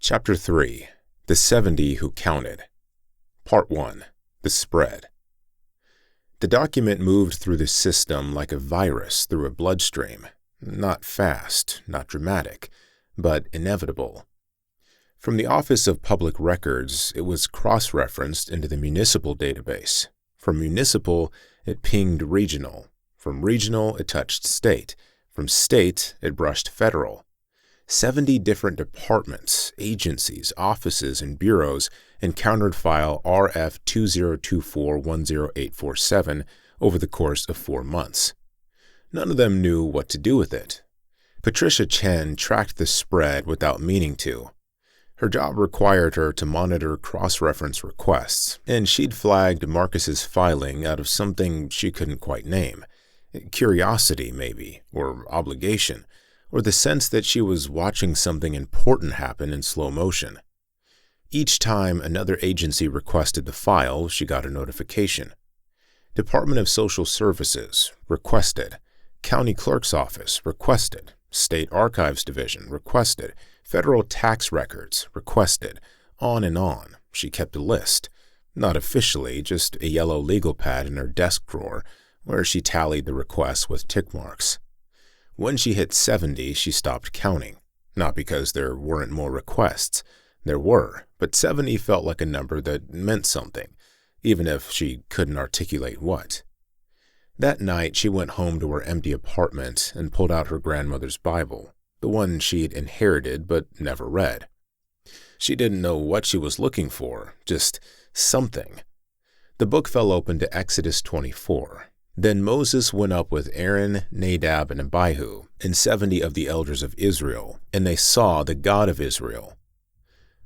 Chapter 3. The 70 Who Counted. Part 1. The Spread. The document moved through the system like a virus through a bloodstream. Not fast, not dramatic, but inevitable. From the Office of Public Records, it was cross-referenced into the municipal database. From municipal, it pinged regional. From regional, it touched state. From state, it brushed federal. 70 different departments, agencies, offices, and bureaus encountered file RF202410847 over the course of 4 months. None of them knew what to do with it. Patricia Chen tracked the spread without meaning to. Her job required her to monitor cross-reference requests, and she'd flagged Marcus's filing out of something she couldn't quite name. Curiosity, maybe, or obligation, or the sense that she was watching something important happen in slow motion. Each time another agency requested the file, she got a notification. Department of Social Services, requested. County Clerk's Office, requested. State Archives Division, requested. Federal Tax Records, requested. On and on. She kept a list. Not officially, just a yellow legal pad in her desk drawer, where she tallied the requests with tick marks. When she hit 70, she stopped counting. Not because there weren't more requests. There were, but 70 felt like a number that meant something, even if she couldn't articulate what. That night, she went home to her empty apartment and pulled out her grandmother's Bible, the one she'd inherited but never read. She didn't know what she was looking for, just something. The book fell open to Exodus 24. Then Moses went up with Aaron, Nadab, and Abihu, and 70 of the elders of Israel, and they saw the God of Israel.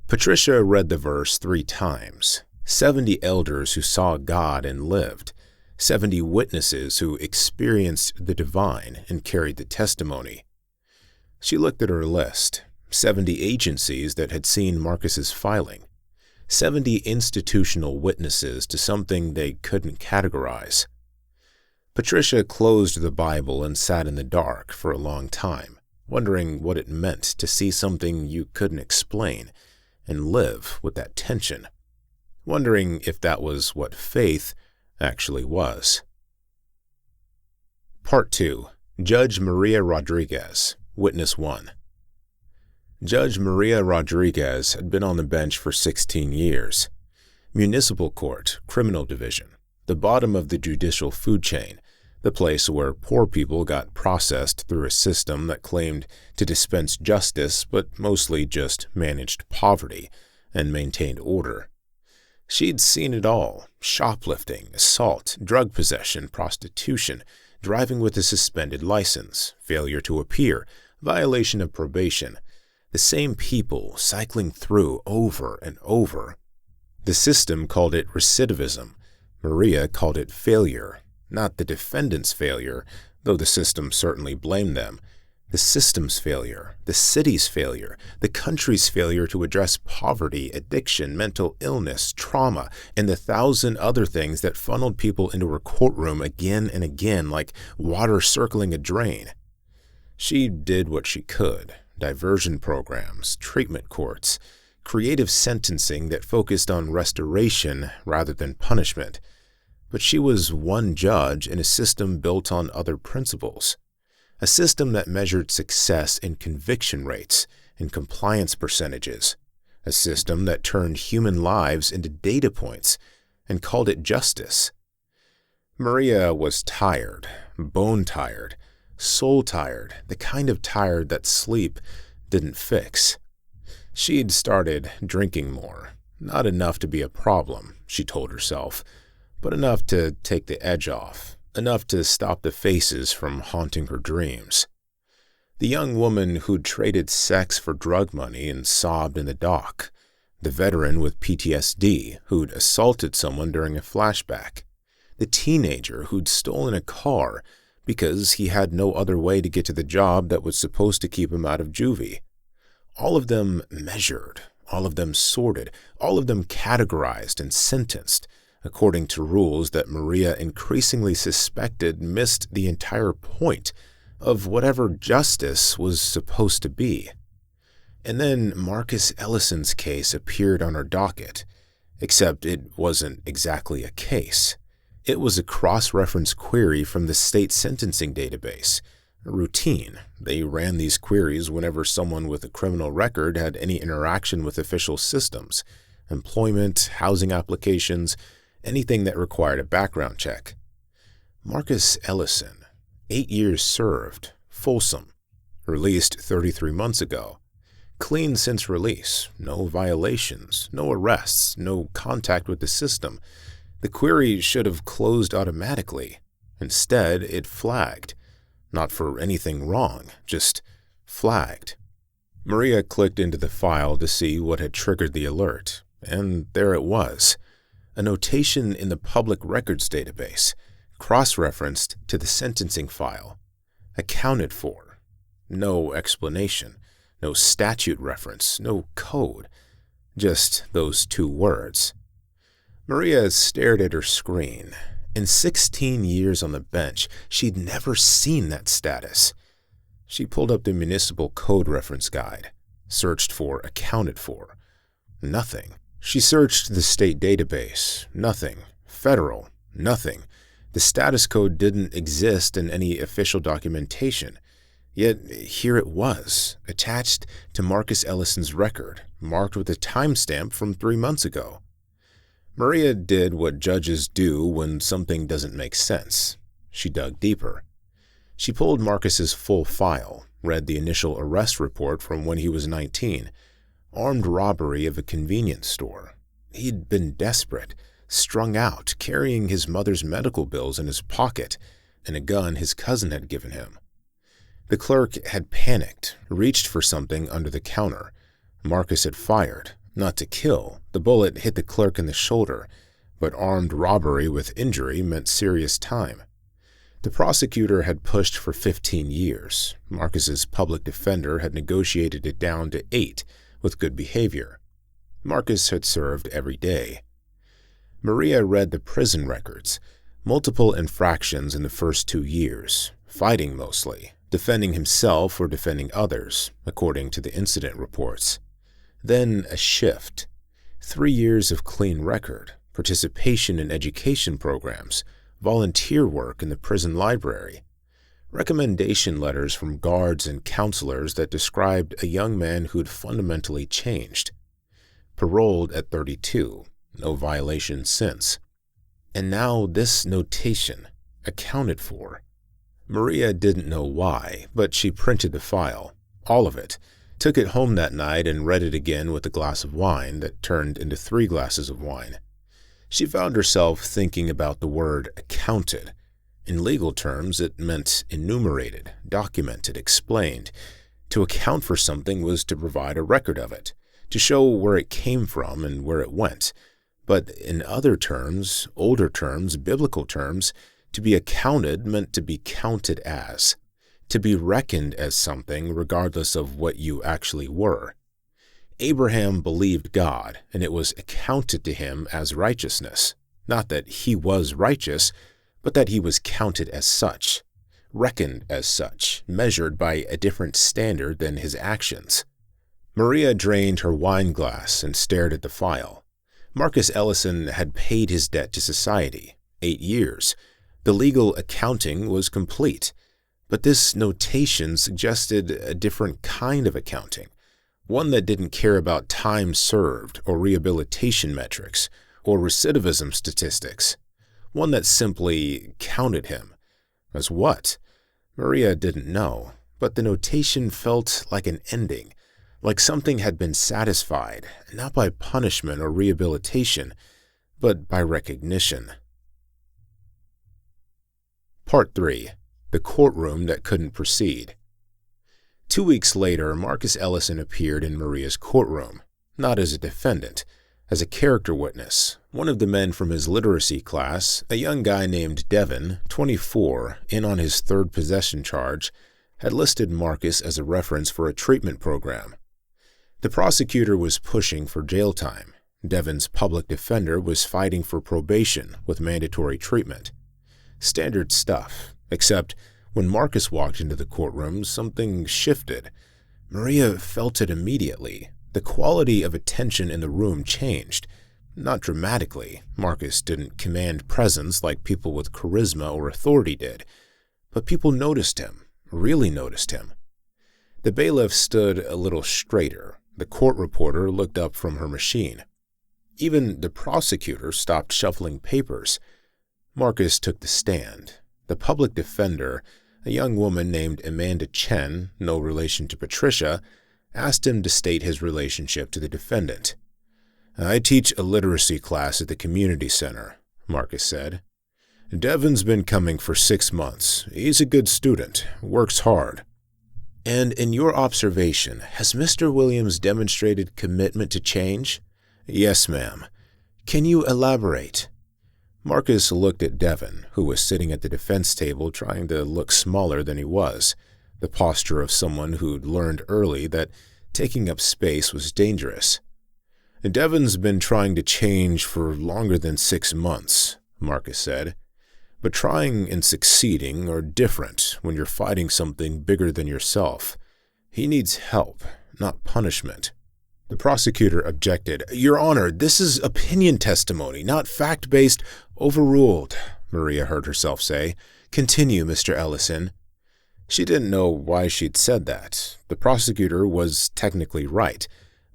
Patricia read the verse 3 times. 70 elders who saw God and lived. 70 witnesses who experienced the divine and carried the testimony. She looked at her list. 70 agencies that had seen Marcus's filing. 70 institutional witnesses to something they couldn't categorize. Patricia closed the Bible and sat in the dark for a long time, wondering what it meant to see something you couldn't explain and live with that tension, wondering if that was what faith actually was. Part 2. Judge Maria Rodriguez, Witness 1. Judge Maria Rodriguez had been on the bench for 16 years. Municipal Court, Criminal Division, the bottom of the judicial food chain, the place where poor people got processed through a system that claimed to dispense justice but mostly just managed poverty and maintained order. She'd seen it all: shoplifting, assault, drug possession, prostitution, driving with a suspended license, failure to appear, violation of probation. The same people cycling through over and over. The system called it recidivism. Maria called it failure. Not the defendant's failure, though the system certainly blamed them. The system's failure, the city's failure, the country's failure to address poverty, addiction, mental illness, trauma, and the 1,000 other things that funneled people into her courtroom again and again like water circling a drain. She did what she could: diversion programs, treatment courts, creative sentencing that focused on restoration rather than punishment. But she was one judge in a system built on other principles. A system that measured success in conviction rates and compliance percentages. A system that turned human lives into data points and called it justice. Maria was tired, bone-tired, soul-tired, the kind of tired that sleep didn't fix. She'd started drinking more. Not enough to be a problem, she told herself, but enough to take the edge off, enough to stop the faces from haunting her dreams. The young woman who'd traded sex for drug money and sobbed in the dock. The veteran with PTSD who'd assaulted someone during a flashback. The teenager who'd stolen a car because he had no other way to get to the job that was supposed to keep him out of juvie. All of them measured, all of them sorted, all of them categorized and sentenced, according to rules that Maria increasingly suspected missed the entire point of whatever justice was supposed to be. And then Marcus Ellison's case appeared on her docket, except it wasn't exactly a case. It was a cross-reference query from the state sentencing database. Routine. They ran these queries whenever someone with a criminal record had any interaction with official systems, employment, housing applications, anything that required a background check. Marcus Ellison, 8 years served, Folsom, released 33 months ago. Clean since release, no violations, no arrests, no contact with the system. The query should have closed automatically. Instead, it flagged. Not for anything wrong, just flagged. Maria clicked into the file to see what had triggered the alert, and there it was. A notation in the public records database, cross-referenced to the sentencing file. Accounted for. No explanation, no statute reference, no code. Just those 2 words. Maria stared at her screen. In 16 years on the bench, she'd never seen that status. She pulled up the municipal code reference guide, searched for accounted for. Nothing. She searched the state database. Nothing. Federal. Nothing. The status code didn't exist in any official documentation. Yet here it was, attached to Marcus Ellison's record, marked with a timestamp from 3 months ago. Maria did what judges do when something doesn't make sense. She dug deeper. She pulled Marcus's full file, read the initial arrest report from when he was 19, armed robbery of a convenience store. He'd been desperate, strung out, carrying his mother's medical bills in his pocket and a gun his cousin had given him. The clerk had panicked, reached for something under the counter. Marcus had fired. Not to kill, the bullet hit the clerk in the shoulder, but armed robbery with injury meant serious time. The prosecutor had pushed for 15 years. Marcus's public defender had negotiated it down to 8 with good behavior. Marcus had served every day. Maria read the prison records, multiple infractions in the first 2 years, fighting mostly, defending himself or defending others, according to the incident reports. Then a shift. 3 years of clean record, participation in education programs, volunteer work in the prison library, recommendation letters from guards and counselors that described a young man who'd fundamentally changed. Paroled at 32, no violations since. And now this notation, accounted for. Maria didn't know why, but she printed the file, all of it, took it home that night and read it again with a glass of wine that turned into 3 glasses of wine. She found herself thinking about the word accounted. In legal terms, it meant enumerated, documented, explained. To account for something was to provide a record of it, to show where it came from and where it went. But in other terms, older terms, biblical terms, to be accounted meant to be counted as, to be reckoned as something regardless of what you actually were. Abraham believed God, and it was accounted to him as righteousness. Not that he was righteous, but that he was counted as such, reckoned as such, measured by a different standard than his actions. Maria drained her wine glass and stared at the file. Marcus Ellison had paid his debt to society, 8 years. The legal accounting was complete. But this notation suggested a different kind of accounting, one that didn't care about time served or rehabilitation metrics or recidivism statistics, one that simply counted him. As what? Maria didn't know, but the notation felt like an ending, like something had been satisfied, not by punishment or rehabilitation, but by recognition. Part 3. The courtroom that couldn't proceed. 2 weeks later, Marcus Ellison appeared in Maria's courtroom, not as a defendant, as a character witness. One of the men from his literacy class, a young guy named Devin, 24, in on his 3rd possession charge, had listed Marcus as a reference for a treatment program. The prosecutor was pushing for jail time. Devin's public defender was fighting for probation with mandatory treatment. Standard stuff. Except when Marcus walked into the courtroom, something shifted. Maria felt it immediately. The quality of attention in the room changed. Not dramatically. Marcus didn't command presence like people with charisma or authority did. But people noticed him, really noticed him. The bailiff stood a little straighter. The court reporter looked up from her machine. Even the prosecutor stopped shuffling papers. Marcus took the stand. The public defender, a young woman named Amanda Chen, no relation to Patricia, asked him to state his relationship to the defendant. "I teach a literacy class at the community center," Marcus said. "Devin's been coming for 6 months. He's a good student, works hard." "And in your observation, has Mr. Williams demonstrated commitment to change?" "Yes, ma'am." "Can you elaborate?" Marcus looked at Devin, who was sitting at the defense table trying to look smaller than he was, the posture of someone who'd learned early that taking up space was dangerous. "Devin's been trying to change for longer than 6 months, Marcus said. "But trying and succeeding are different when you're fighting something bigger than yourself. He needs help, not punishment." The prosecutor objected. "Your Honor, this is opinion testimony, not fact-based." "Overruled," Maria heard herself say. "Continue, Mr. Ellison." She didn't know why she'd said that. The prosecutor was technically right,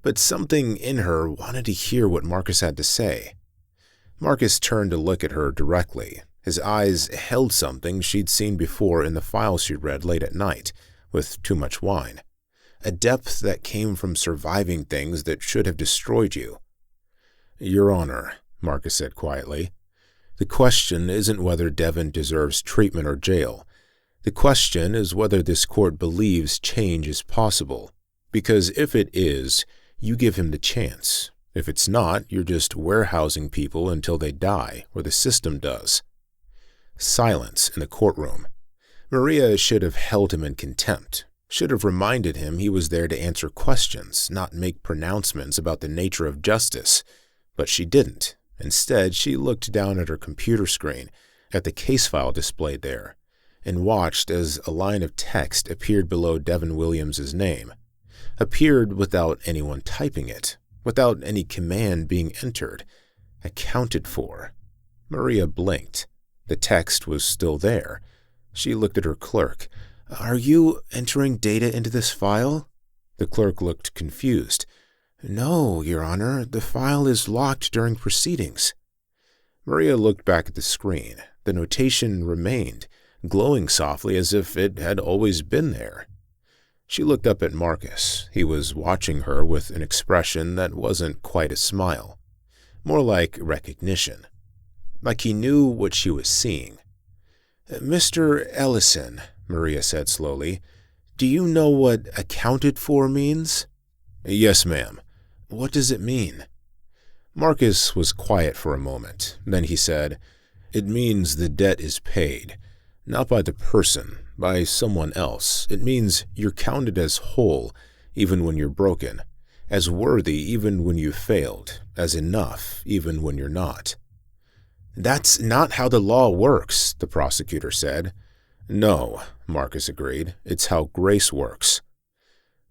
but something in her wanted to hear what Marcus had to say. Marcus turned to look at her directly. His eyes held something she'd seen before in the file she'd read late at night, with too much wine. A depth that came from surviving things that should have destroyed you. "Your Honor," Marcus said quietly, "the question isn't whether Devin deserves treatment or jail. The question is whether this court believes change is possible. Because if it is, you give him the chance. If it's not, you're just warehousing people until they die, or the system does." Silence in the courtroom. Maria should have held him in contempt, should have reminded him he was there to answer questions, not make pronouncements about the nature of justice. But she didn't. Instead, she looked down at her computer screen, at the case file displayed there, and watched as a line of text appeared below Devin Williams's name. Appeared without anyone typing it, without any command being entered. Accounted for. Maria blinked. The text was still there. She looked at her clerk. "Are you entering data into this file?" The clerk looked confused. "No, Your Honor, the file is locked during proceedings." Maria looked back at the screen. The notation remained, glowing softly as if it had always been there. She looked up at Marcus. He was watching her with an expression that wasn't quite a smile, more like recognition. Like he knew what she was seeing. "Mr. Ellison," Maria said slowly, "do you know what accounted for means?" "Yes, ma'am." "What does it mean?" Marcus was quiet for a moment. Then he said, "It means the debt is paid. Not by the person, by someone else. It means you're counted as whole, even when you're broken. As worthy, even when you've failed. As enough, even when you're not." "That's not how the law works," the prosecutor said. "No," Marcus agreed. "It's how grace works."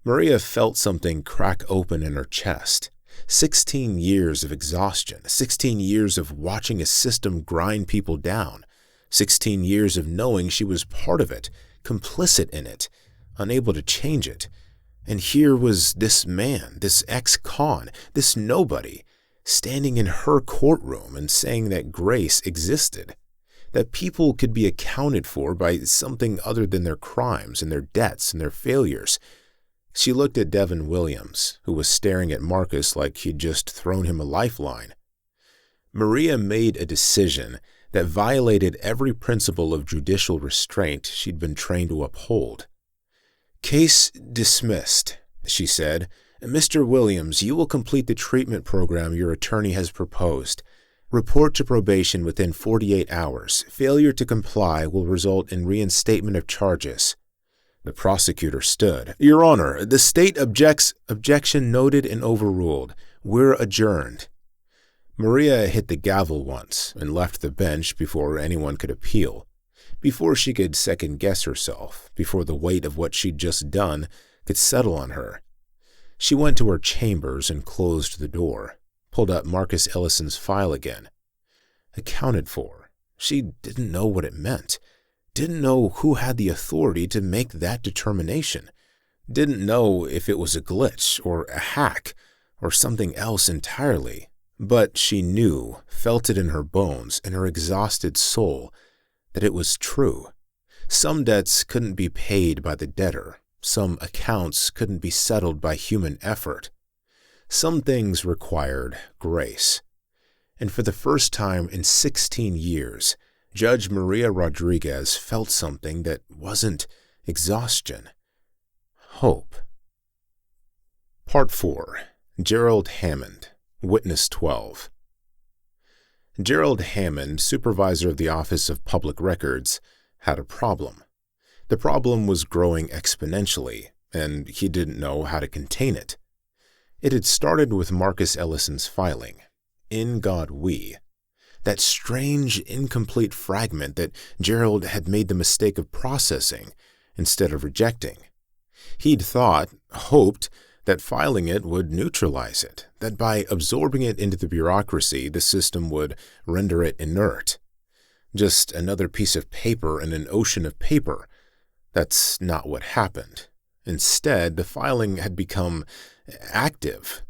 Maria felt something crack open in her chest. 16 years of exhaustion, 16 years of watching a system grind people down, 16 years of knowing she was part of it, complicit in it, unable to change it. And here was this man, this ex-con, this nobody, standing in her courtroom and saying that grace existed, that people could be accounted for by something other than their crimes and their debts and their failures. She looked at Devin Williams, who was staring at Marcus like he'd just thrown him a lifeline. Maria made a decision that violated every principle of judicial restraint she'd been trained to uphold. "Case dismissed," she said. "Mr. Williams, you will complete the treatment program your attorney has proposed. Report to probation within 48 hours. Failure to comply will result in reinstatement of charges." The prosecutor stood. "Your Honor, the state objects." "Objection noted and overruled. We're adjourned." Maria hit the gavel once and left the bench before anyone could appeal, before she could second-guess herself, before the weight of what she'd just done could settle on her. She went to her chambers and closed the door, pulled up Marcus Ellison's file again. Accounted for. She didn't know what it meant. Didn't know who had the authority to make that determination. Didn't know if it was a glitch or a hack or something else entirely. But she knew, felt it in her bones, in her exhausted soul, that it was true. Some debts couldn't be paid by the debtor. Some accounts couldn't be settled by human effort. Some things required grace. And for the first time in 16 years, Judge Maria Rodriguez felt something that wasn't exhaustion. Hope. Part 4. Gerald Hammond, Witness 12. Gerald Hammond, supervisor of the Office of Public Records, had a problem. The problem was growing exponentially, and he didn't know how to contain it. It had started with Marcus Ellison's filing, In God We, that strange, incomplete fragment that Gerald had made the mistake of processing instead of rejecting. He'd hoped, that filing it would neutralize it, that by absorbing it into the bureaucracy, the system would render it inert. Just another piece of paper in an ocean of paper. That's not what happened. Instead, the filing had become active.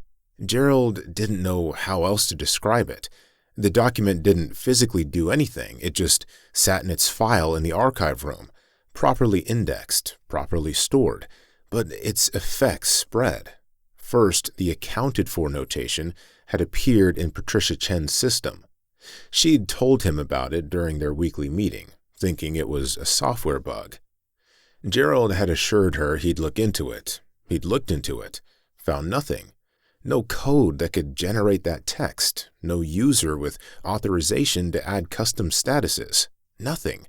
Gerald didn't know how else to describe it. The document didn't physically do anything. It just sat in its file in the archive room, properly indexed, properly stored. But its effects spread. First, the accounted for notation had appeared in Patricia Chen's system. She'd told him about it during their weekly meeting, thinking it was a software bug. Gerald had assured her he'd look into it. He'd looked into it, found nothing. No code that could generate that text, no user with authorization to add custom statuses, nothing.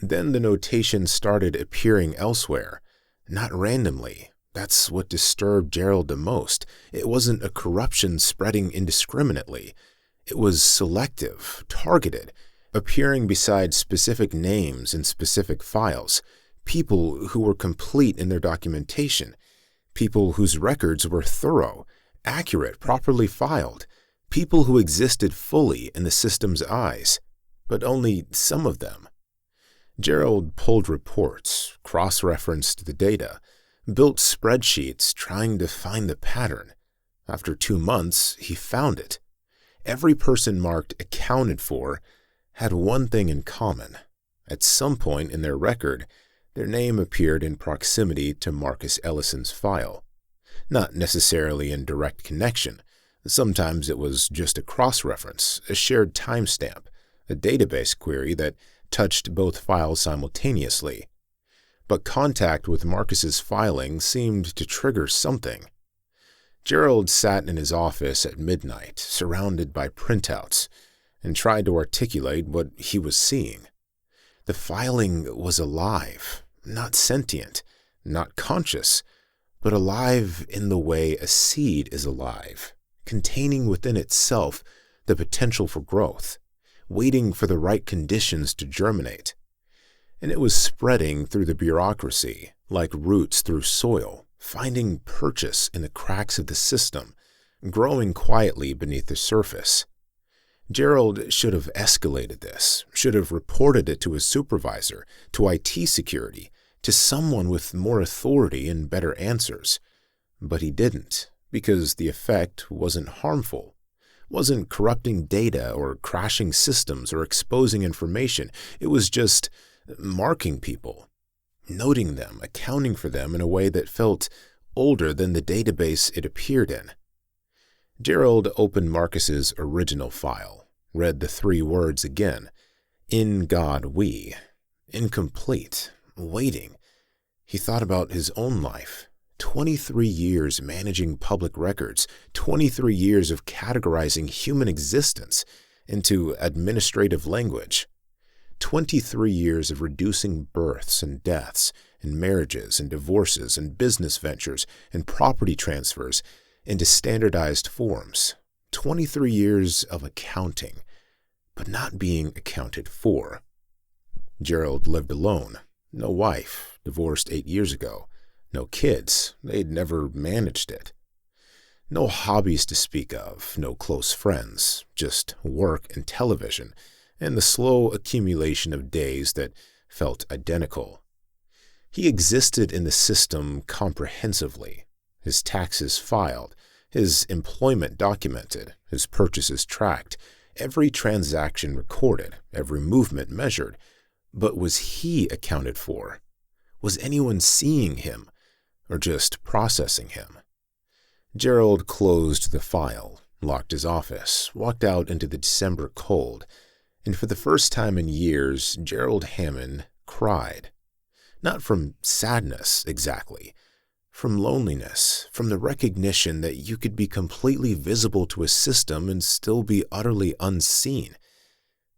Then the notation started appearing elsewhere. Not randomly. That's what disturbed Gerald the most. It wasn't a corruption spreading indiscriminately. It was selective, targeted, appearing beside specific names in specific files, people who were complete in their documentation, people whose records were thorough, accurate, properly filed, people who existed fully in the system's eyes, but only some of them. Gerald pulled reports, cross-referenced the data, built spreadsheets trying to find the pattern. After 2 months, he found it. Every person marked accounted for had one thing in common. At some point in their record, their name appeared in proximity to Marcus Ellison's file. Not necessarily in direct connection. Sometimes it was just a cross-reference, a shared timestamp, a database query that touched both files simultaneously. But contact with Marcus's filing seemed to trigger something. Gerald sat in his office at midnight, surrounded by printouts, and tried to articulate what he was seeing. The filing was alive, not sentient, not conscious, but alive in the way a seed is alive, containing within itself the potential for growth, waiting for the right conditions to germinate. And it was spreading through the bureaucracy, like roots through soil, finding purchase in the cracks of the system, growing quietly beneath the surface. Gerald should have escalated this, should have reported it to his supervisor, to IT security, to someone with more authority and better answers. But he didn't, because the effect wasn't harmful. Wasn't corrupting data or crashing systems or exposing information. It was just marking people, noting them, accounting for them in a way that felt older than the database it appeared in. Gerald opened Marcus's original file, read the 3 words again. In God We. Incomplete. Waiting. He thought about his own life. 23 years managing public records, 23 years of categorizing human existence into administrative language, 23 years of reducing births and deaths and marriages and divorces and business ventures and property transfers into standardized forms, 23 years of accounting, but not being accounted for. Gerald lived alone, no wife, divorced 8 years ago, No kids, they'd never managed it. No hobbies to speak of, no close friends, just work and television, and the slow accumulation of days that felt identical. He existed in the system comprehensively, his taxes filed, his employment documented, his purchases tracked, every transaction recorded, every movement measured. But was he accounted for? Was anyone seeing him, or just processing him? Gerald closed the file, locked his office, walked out into the December cold, and for the first time in years, Gerald Hammond cried. Not from sadness, exactly. From loneliness, from the recognition that you could be completely visible to a system and still be utterly unseen.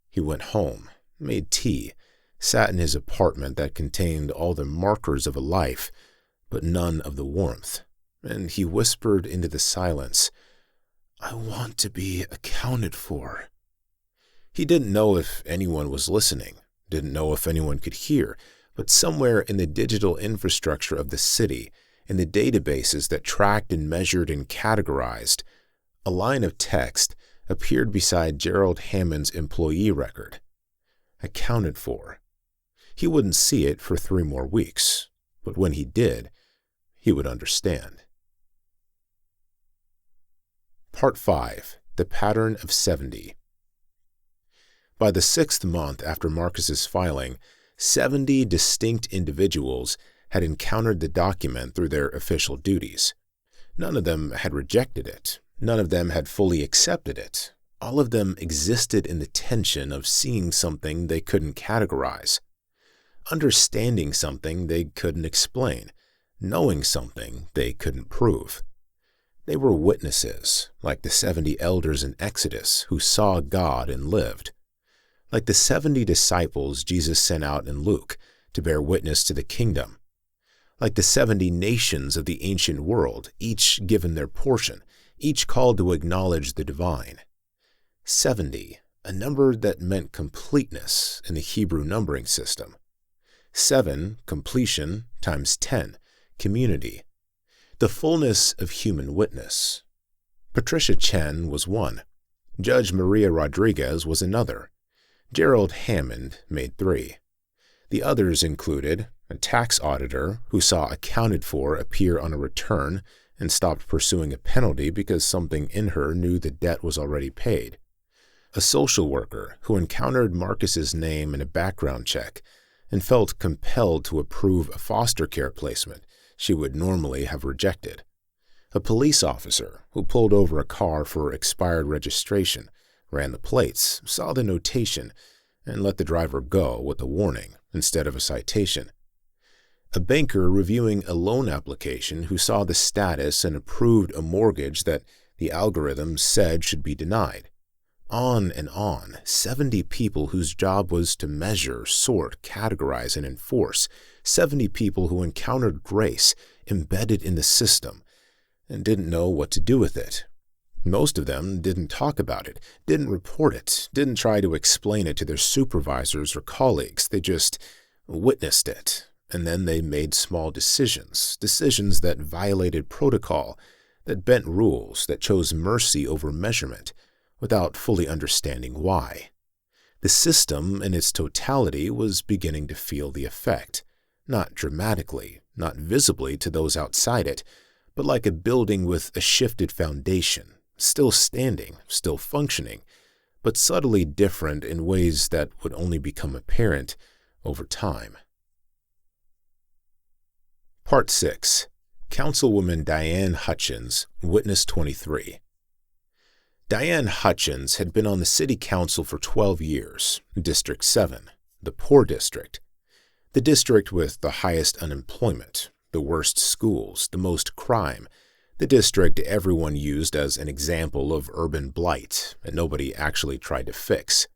He went home, made tea, sat in his apartment that contained all the markers of a life, but none of the warmth, and he whispered into the silence, "I want to be accounted for." He didn't know if anyone was listening, didn't know if anyone could hear, but somewhere in the digital infrastructure of the city, in the databases that tracked and measured and categorized, a line of text appeared beside Gerald Hammond's employee record. Accounted for. He wouldn't see it for 3 more weeks, but when he did, he would understand. Part 5. The Pattern of 70. By the 6th month after Marcus's filing, 70 distinct individuals had encountered the document through their official duties. None of them had rejected it. None of them had fully accepted it. All of them existed in the tension of seeing something they couldn't categorize, understanding something they couldn't explain, knowing something they couldn't prove. They were witnesses, like the 70 elders in Exodus who saw God and lived, like the 70 disciples Jesus sent out in Luke to bear witness to the kingdom, like the 70 nations of the ancient world, each given their portion, each called to acknowledge the divine. 70, a number that meant completeness in the Hebrew numbering system. 7, completion, times 10, community. The fullness of human witness. Patricia Chen was one. Judge Maria Rodriguez was another. Gerald Hammond made 3. The others included a tax auditor who saw accounted for appear on a return and stopped pursuing a penalty because something in her knew the debt was already paid. A social worker who encountered Marcus's name in a background check and felt compelled to approve a foster care placement she would normally have rejected. A police officer who pulled over a car for expired registration, ran the plates, saw the notation, and let the driver go with a warning instead of a citation. A banker reviewing a loan application who saw the status and approved a mortgage that the algorithm said should be denied. On and on, 70 people whose job was to measure, sort, categorize, and enforce. 70 people who encountered grace embedded in the system and didn't know what to do with it. Most of them didn't talk about it, didn't report it, didn't try to explain it to their supervisors or colleagues. They just witnessed it, and then they made small decisions that violated protocol, that bent rules, that chose mercy over measurement, without fully understanding why. The system in its totality was beginning to feel the effect, not dramatically, not visibly to those outside it, but like a building with a shifted foundation, still standing, still functioning, but subtly different in ways that would only become apparent over time. Part 6. Councilwoman Diane Hutchins, Witness 23. Diane Hutchins had been on the city council for 12 years, District 7, the poor district, the district with the highest unemployment, the worst schools, the most crime, the district everyone used as an example of urban blight and nobody actually tried to fix.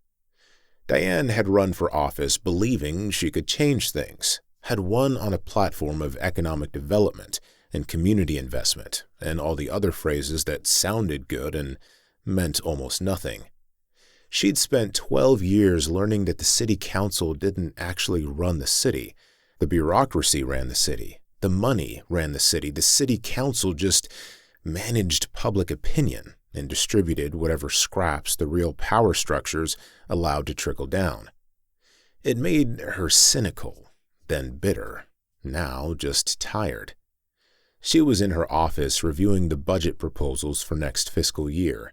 Diane had run for office believing she could change things, had won on a platform of economic development and community investment and all the other phrases that sounded good and meant almost nothing. She'd spent 12 years learning that the city council didn't actually run the city. The bureaucracy ran the city. The money ran the city council just managed public opinion and distributed whatever scraps the real power structures allowed to trickle down. It made her cynical, then bitter, now just tired. She was in her office reviewing the budget proposals for next fiscal year,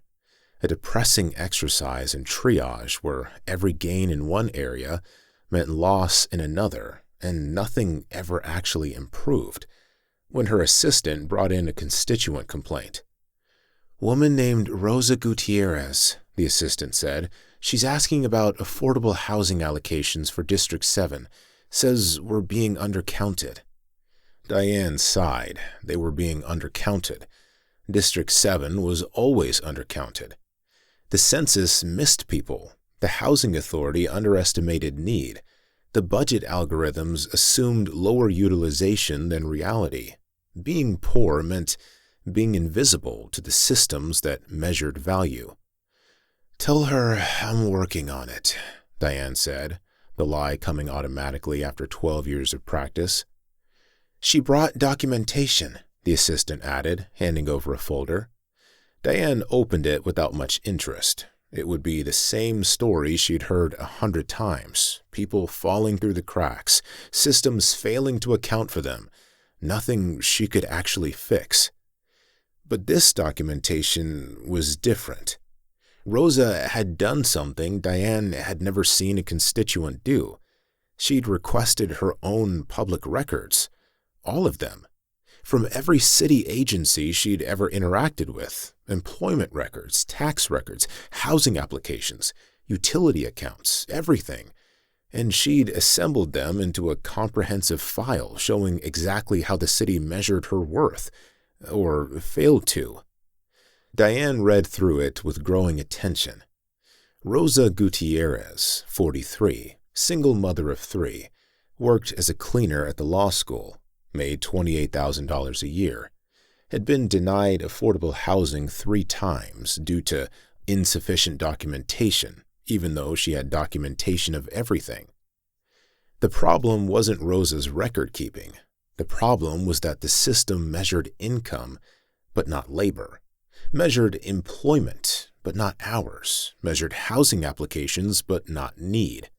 a depressing exercise in triage where every gain in one area meant loss in another, and nothing ever actually improved, when her assistant brought in a constituent complaint. "Woman named Rosa Gutierrez," the assistant said. "She's asking about affordable housing allocations for District 7. Says we're being undercounted." Diane sighed. They were being undercounted. District 7 was always undercounted. The census missed people. The housing authority underestimated need. The budget algorithms assumed lower utilization than reality. Being poor meant being invisible to the systems that measured value. "Tell her I'm working on it," Diane said, the lie coming automatically after 12 years of practice. "She brought documentation," the assistant added, handing over a folder. Diane opened it without much interest. It would be the same story she'd heard 100 times, people falling through the cracks, systems failing to account for them, nothing she could actually fix. But this documentation was different. Rosa had done something Diane had never seen a constituent do. She'd requested her own public records, all of them, from every city agency she'd ever interacted with: employment records, tax records, housing applications, utility accounts, everything. And she'd assembled them into a comprehensive file showing exactly how the city measured her worth, or failed to. Diane read through it with growing attention. Rosa Gutierrez, 43, single mother of 3, worked as a cleaner at the law school, made $28,000 a year, had been denied affordable housing 3 times due to insufficient documentation, even though she had documentation of everything. The problem wasn't Rosa's record keeping. The problem was that the system measured income, but not labor, measured employment, but not hours, measured housing applications, but not need.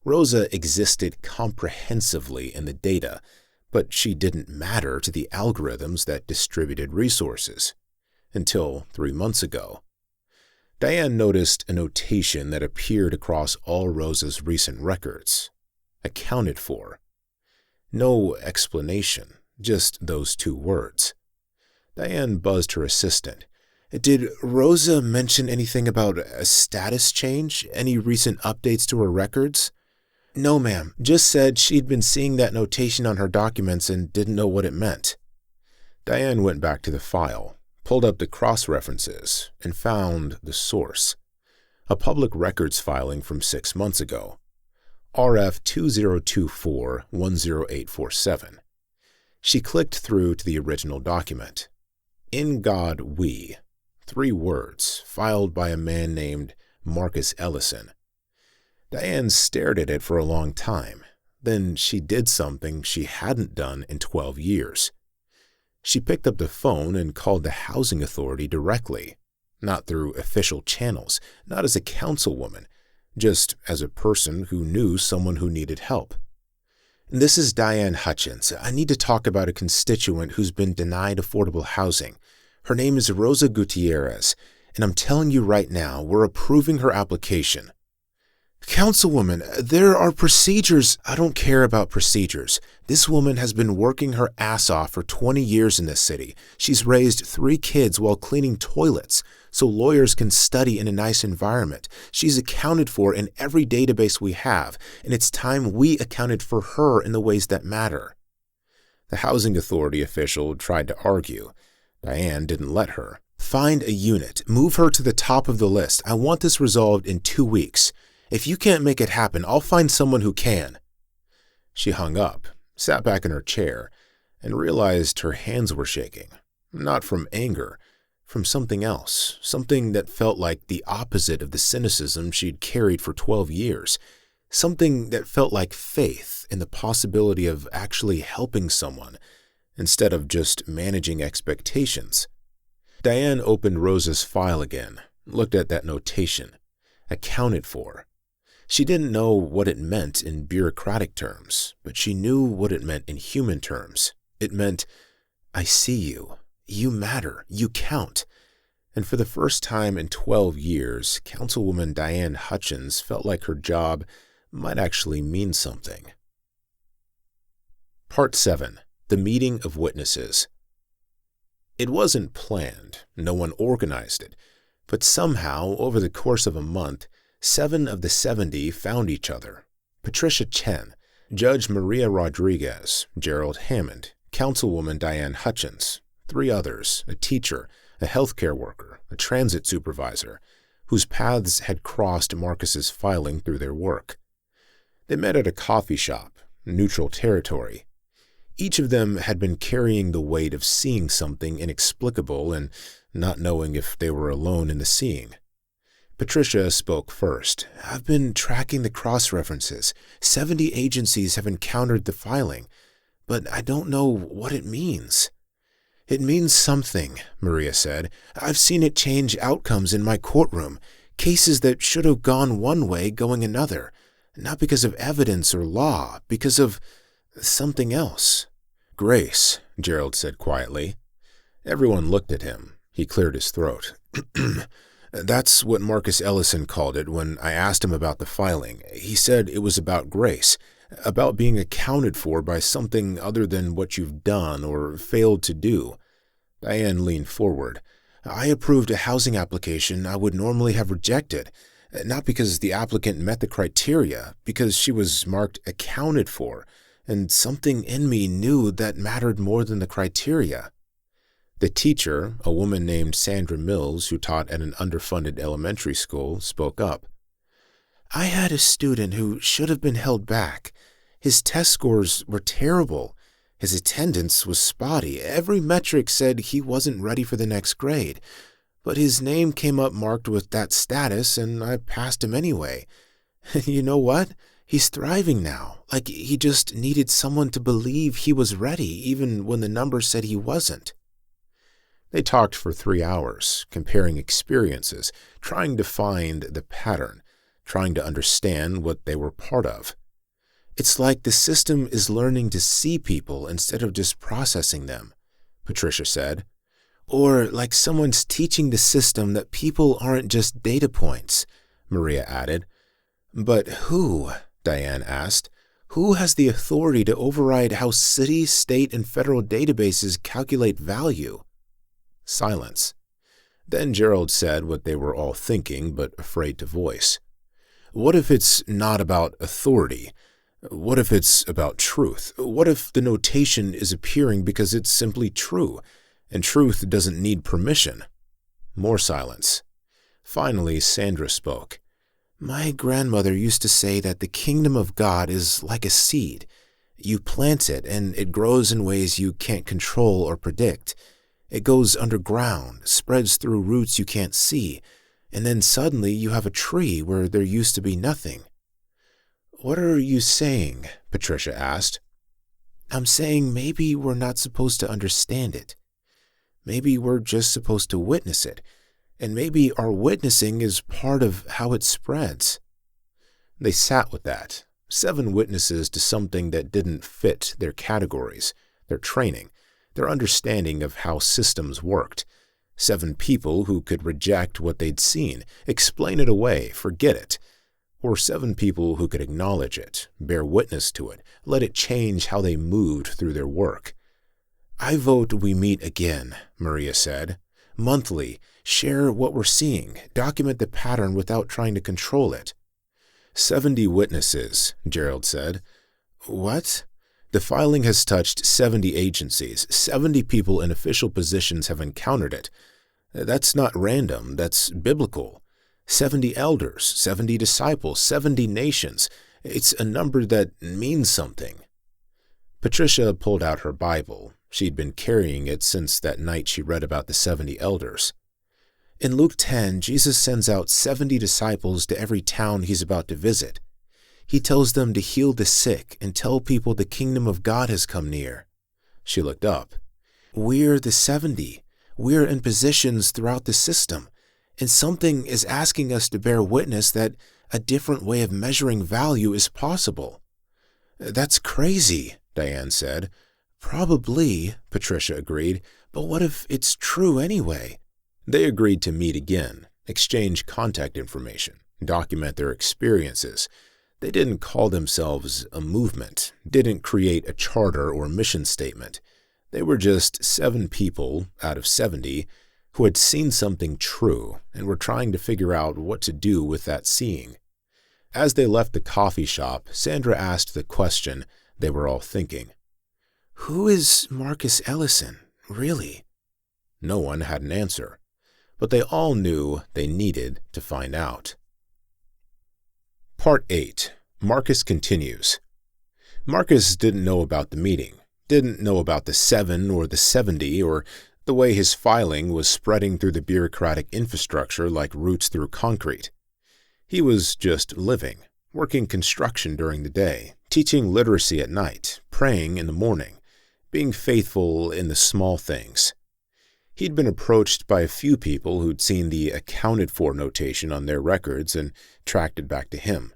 Rosa existed comprehensively in the data, but she didn't matter to the algorithms that distributed resources. Until 3 months ago. Diane noticed a notation that appeared across all Rosa's recent records. Accounted for. No explanation, just those 2 words. Diane buzzed her assistant. "Did Rosa mention anything about a status change? Any recent updates to her records?" "No, ma'am. Just said she'd been seeing that notation on her documents and didn't know what it meant." Diane went back to the file, pulled up the cross-references, and found the source. A public records filing from 6 months ago. RF 2024-10847. She clicked through to the original document. "In God We," 3 words, filed by a man named Marcus Ellison. Diane stared at it for a long time. Then she did something she hadn't done in 12 years. She picked up the phone and called the housing authority directly, not through official channels, not as a councilwoman, just as a person who knew someone who needed help. "This is Diane Hutchins. I need to talk about a constituent who's been denied affordable housing. Her name is Rosa Gutierrez, and I'm telling you right now, we're approving her application." "Councilwoman, there are procedures." "I don't care about procedures. This woman has been working her ass off for 20 years in this city. She's raised 3 kids while cleaning toilets so lawyers can study in a nice environment. She's accounted for in every database we have, and it's time we accounted for her in the ways that matter." The housing authority official tried to argue. Diane didn't let her. "Find a unit. Move her to the top of the list. I want this resolved in 2 weeks. If you can't make it happen, I'll find someone who can." She hung up, sat back in her chair, and realized her hands were shaking. Not from anger, from something else, something that felt like the opposite of the cynicism she'd carried for 12 years. something that felt like faith in the possibility of actually helping someone instead of just managing expectations. Diane opened Rosa's file again, looked at that notation, accounted for. She didn't know what it meant in bureaucratic terms, but she knew what it meant in human terms. It meant, I see you. You matter. You count. And for the first time in 12 years, Councilwoman Diane Hutchins felt like her job might actually mean something. Part 7. The Meeting of Witnesses. It wasn't planned. No one organized it. But somehow, over the course of a month, 7 of the 70 found each other. Patricia Chen, Judge Maria Rodriguez, Gerald Hammond, Councilwoman Diane Hutchins, 3 others, a teacher, a healthcare worker, a transit supervisor, whose paths had crossed Marcus's filing through their work. They met at a coffee shop, neutral territory. Each of them had been carrying the weight of seeing something inexplicable and not knowing if they were alone in the seeing. Patricia spoke first. I've been tracking the cross-references. 70 agencies have encountered the filing, but I don't know what it means. It means something, Maria said. I've seen it change outcomes in my courtroom, cases that should have gone one way going another, not because of evidence or law, because of something else. Grace, Gerald said quietly. Everyone looked at him. He cleared his throat. That's what Marcus Ellison called it when I asked him about the filing. He said it was about grace, about being accounted for by something other than what you've done or failed to do. Diane leaned forward. I approved a housing application I would normally have rejected, not because the applicant met the criteria, because she was marked accounted for, and something in me knew that mattered more than the criteria. The teacher, a woman named Sandra Mills who taught at an underfunded elementary school, spoke up. I had a student who should have been held back. His test scores were terrible. His attendance was spotty. Every metric said he wasn't ready for the next grade. But his name came up marked with that status, and I passed him anyway. You know what? He's thriving now. Like he just needed someone to believe he was ready, even when the numbers said he wasn't. They talked for 3 hours, comparing experiences, trying to find the pattern, trying to understand what they were part of. It's like the system is learning to see people instead of just processing them, Patricia said. Or like someone's teaching the system that people aren't just data points, Maria added. But who, Diane asked, who has the authority to override how city, state, and federal databases calculate value? Silence. Then Gerald said what they were all thinking but afraid to voice. What if it's not about authority? What if it's about truth? What if the notation is appearing because it's simply true, and truth doesn't need permission? More silence. Finally, Sandra spoke. My grandmother used to say that the kingdom of God is like a seed. You plant it, and it grows in ways you can't control or predict. It goes underground, spreads through roots you can't see, and then suddenly you have a tree where there used to be nothing. What are you saying? Patricia asked. I'm saying maybe we're not supposed to understand it. Maybe we're just supposed to witness it, and maybe our witnessing is part of how it spreads. They sat with that, 7 witnesses to something that didn't fit their categories, their training, their understanding of how systems worked. 7 people who could reject what they'd seen, explain it away, forget it. Or 7 people who could acknowledge it, bear witness to it, let it change how they moved through their work. I vote we meet again, Maria said. Monthly, share what we're seeing, document the pattern without trying to control it. 70 witnesses, Gerald said. What? The filing has touched 70 agencies. 70 people in official positions have encountered it. That's not random, that's biblical. 70 elders, 70 disciples, 70 nations. It's a number that means something. Patricia pulled out her Bible. She'd been carrying it since that night she read about the 70 elders. In Luke 10, Jesus sends out 70 disciples to every town he's about to visit. He tells them to heal the sick and tell people the kingdom of God has come near." She looked up. "We're the 70. We're in positions throughout the system, and something is asking us to bear witness that a different way of measuring value is possible." "That's crazy," Diane said. "Probably," Patricia agreed, "but what if it's true anyway?" They agreed to meet again, exchange contact information, document their experiences. They didn't call themselves a movement, didn't create a charter or mission statement. They were just 7 people out of 70 who had seen something true and were trying to figure out what to do with that seeing. As they left the coffee shop, Sandra asked the question they were all thinking. "Who is Marcus Ellison, really?" No one had an answer, but they all knew they needed to find out. Part 8. Marcus continues. Marcus didn't know about the meeting, didn't know about the 7 or the 70 or the way his filing was spreading through the bureaucratic infrastructure like roots through concrete. He was just living, working construction during the day, teaching literacy at night, praying in the morning, being faithful in the small things. He'd been approached by a few people who'd seen the accounted for notation on their records and tracked it back to him.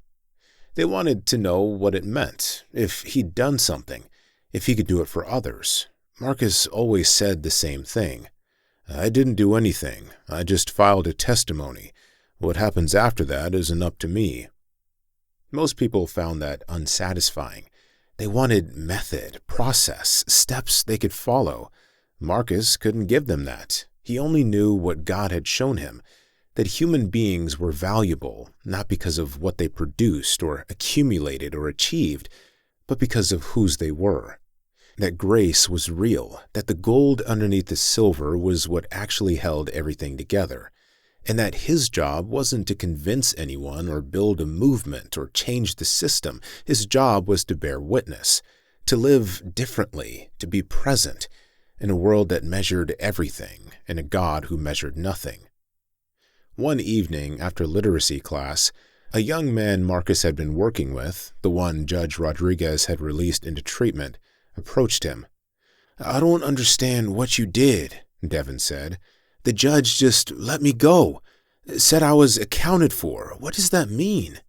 They wanted to know what it meant, if he'd done something, if he could do it for others. Marcus always said the same thing. "I didn't do anything. I just filed a testimony. What happens after that isn't up to me." Most people found that unsatisfying. They wanted method, process, steps they could follow. Marcus couldn't give them that. He only knew what God had shown him, that human beings were valuable not because of what they produced or accumulated or achieved, but because of whose they were. That grace was real, that the gold underneath the silver was what actually held everything together, and that his job wasn't to convince anyone or build a movement or change the system. His job was to bear witness, to live differently, to be present, in a world that measured everything and a God who measured nothing. One evening after literacy class, a young man Marcus had been working with, the one Judge Rodriguez had released into treatment, approached him. "I don't understand what you did," Devin said. "The judge just let me go. Said I was accounted for. What does that mean?"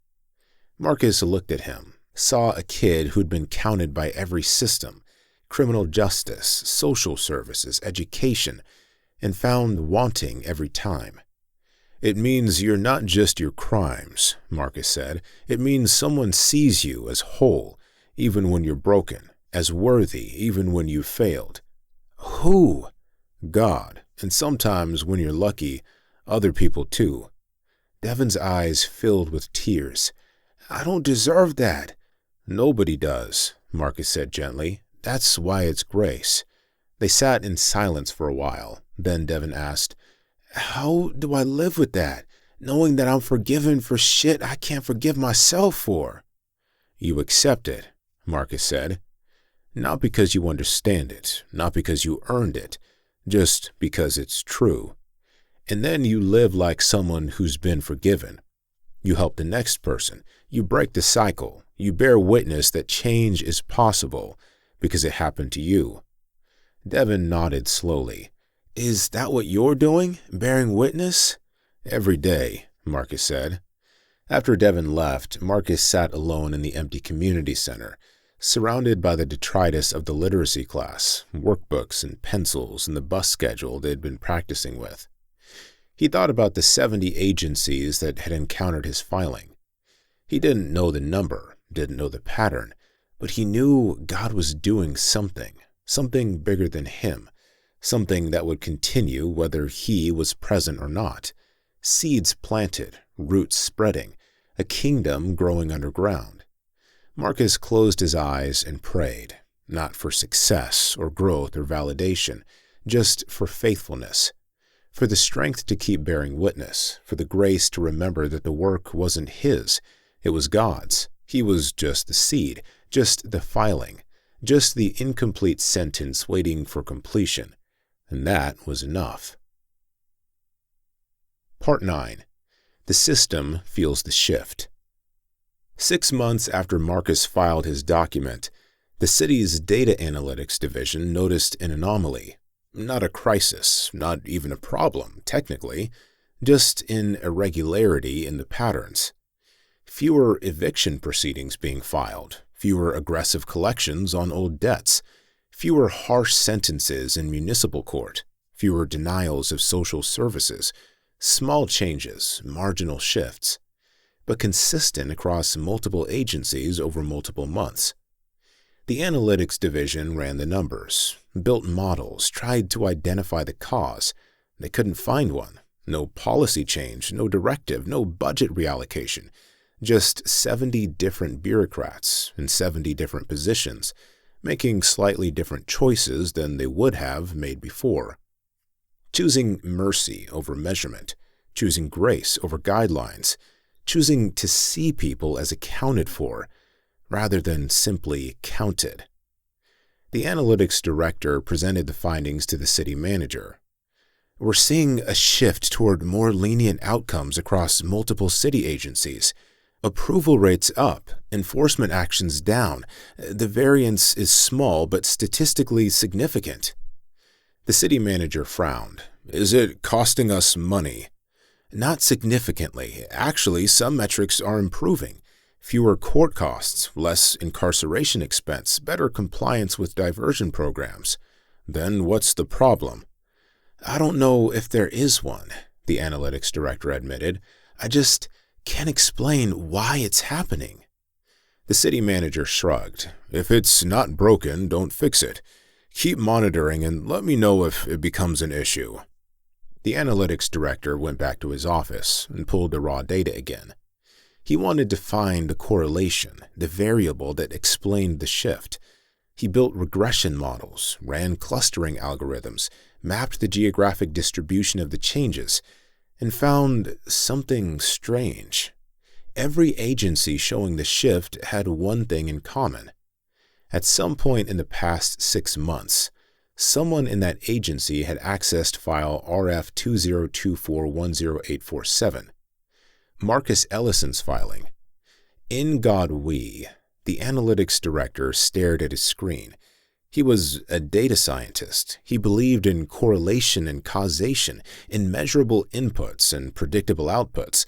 Marcus looked at him, saw a kid who'd been counted by every system, criminal justice, social services, education, and found wanting every time. "It means you're not just your crimes," Marcus said. "It means someone sees you as whole, even when you're broken, as worthy, even when you've failed." "Who?" "God, and sometimes, when you're lucky, other people too." Devin's eyes filled with tears. "I don't deserve that." "Nobody does," Marcus said gently. "That's why it's grace." They sat in silence for a while. Then Devin asked, "How do I live with that, knowing that I'm forgiven for shit I can't forgive myself for?" "You accept it," Marcus said. "Not because you understand it, not because you earned it, just because it's true. And then you live like someone who's been forgiven. You help the next person. You break the cycle. You bear witness that change is possible because it happened to you." Devin nodded slowly. "Is that what you're doing, bearing witness?" "Every day," Marcus said. After Devin left, Marcus sat alone in the empty community center, surrounded by the detritus of the literacy class, workbooks and pencils and the bus schedule they'd been practicing with. He thought about the 70 agencies that had encountered his filing. He didn't know the number, didn't know the pattern, but he knew God was doing something bigger than him, something that would continue whether he was present or not. Seeds planted, roots spreading, a kingdom growing underground. Marcus closed his eyes and prayed, not for success or growth or validation, just for faithfulness, for the strength to keep bearing witness, for the grace to remember that the work wasn't his, it was God's. He was just the seed, just the filing, just the incomplete sentence waiting for completion, and that was enough. Part 9. The system feels the shift. 6 months after Marcus filed his document, the city's data analytics division noticed an anomaly. Not a crisis, not even a problem, technically, just an irregularity in the patterns. Fewer eviction proceedings being filed, fewer aggressive collections on old debts, fewer harsh sentences in municipal court, fewer denials of social services, small changes, marginal shifts, but consistent across multiple agencies over multiple months. The analytics division ran the numbers, built models, tried to identify the cause. They couldn't find one. No policy change, no directive, no budget reallocation. Just 70 different bureaucrats in 70 different positions, making slightly different choices than they would have made before. Choosing mercy over measurement, choosing grace over guidelines, choosing to see people as accounted for, rather than simply counted. The analytics director presented the findings to the city manager. We're seeing a shift toward more lenient outcomes across multiple city agencies. Approval rates up, enforcement actions down. The variance is small but statistically significant. The city manager frowned. Is it costing us money? Not significantly. Actually, some metrics are improving. Fewer court costs, less incarceration expense, better compliance with diversion programs. Then what's the problem? I don't know if there is one, the analytics director admitted. I just can't explain why it's happening. The city manager shrugged. If it's not broken, don't fix it. Keep monitoring and let me know if it becomes an issue. The analytics director went back to his office and pulled the raw data again. He wanted to find the correlation, the variable that explained the shift. He built regression models, ran clustering algorithms, mapped the geographic distribution of the changes, and found something strange. Every agency showing the shift had one thing in common. At some point in the past 6 months, someone in that agency had accessed file RF202410847. Marcus Ellison's filing. In God we, the analytics director stared at his screen. He was a data scientist. He believed in correlation and causation, in measurable inputs and predictable outputs.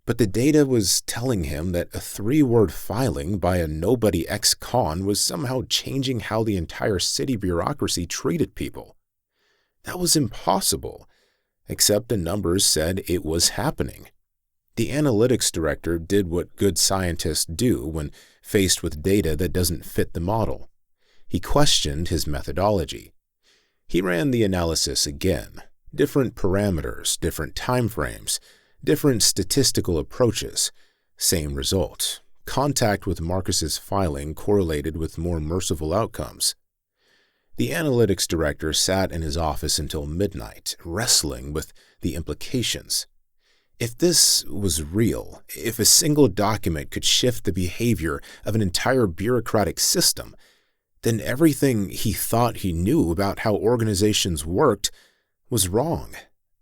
But the data was telling him that a 3-word filing by a nobody ex-con was somehow changing how the entire city bureaucracy treated people. That was impossible, except the numbers said it was happening. The analytics director did what good scientists do when faced with data that doesn't fit the model. He questioned his methodology. He ran the analysis again. Different parameters, different timeframes, different statistical approaches. Same result. Contact with Marcus's filing correlated with more merciful outcomes. The analytics director sat in his office until midnight, wrestling with the implications. If this was real, if a single document could shift the behavior of an entire bureaucratic system, then everything he thought he knew about how organizations worked was wrong.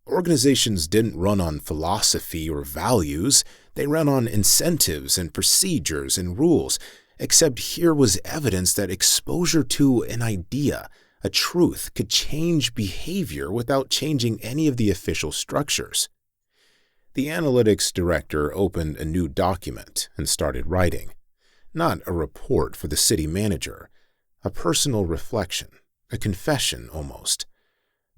Organizations didn't run on philosophy or values. They ran on incentives and procedures and rules, except here was evidence that exposure to an idea, a truth, could change behavior without changing any of the official structures. The analytics director opened a new document and started writing. Not a report for the city manager, a personal reflection, a confession almost.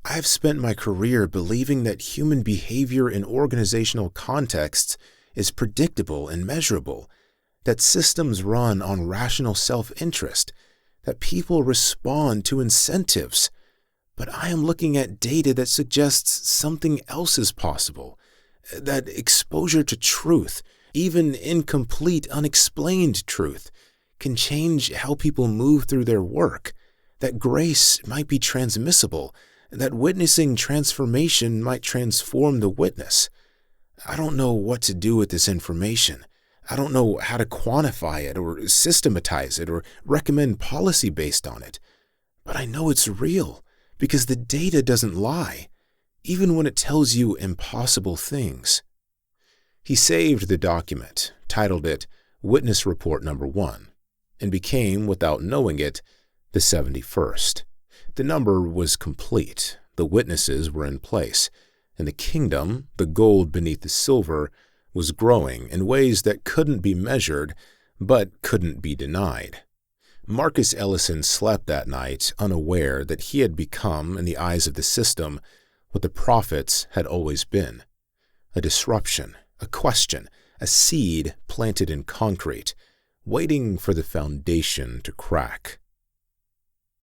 I've spent my career believing that human behavior in organizational contexts is predictable and measurable, that systems run on rational self-interest, that people respond to incentives. But I am looking at data that suggests something else is possible, that exposure to truth, even incomplete, unexplained truth, can change how people move through their work, that grace might be transmissible, that witnessing transformation might transform the witness. I don't know what to do with this information. I don't know how to quantify it or systematize it or recommend policy based on it. But I know it's real because the data doesn't lie, even when it tells you impossible things. He saved the document, titled it, witness report number 1, and became, without knowing it, the 71st. The number was complete, the witnesses were in place, and the kingdom, the gold beneath the silver, was growing in ways that couldn't be measured but couldn't be denied. Marcus Ellison slept that night unaware that he had become, in the eyes of the system, what the prophets had always been: a disruption, a question, a seed planted in concrete, waiting for the foundation to crack.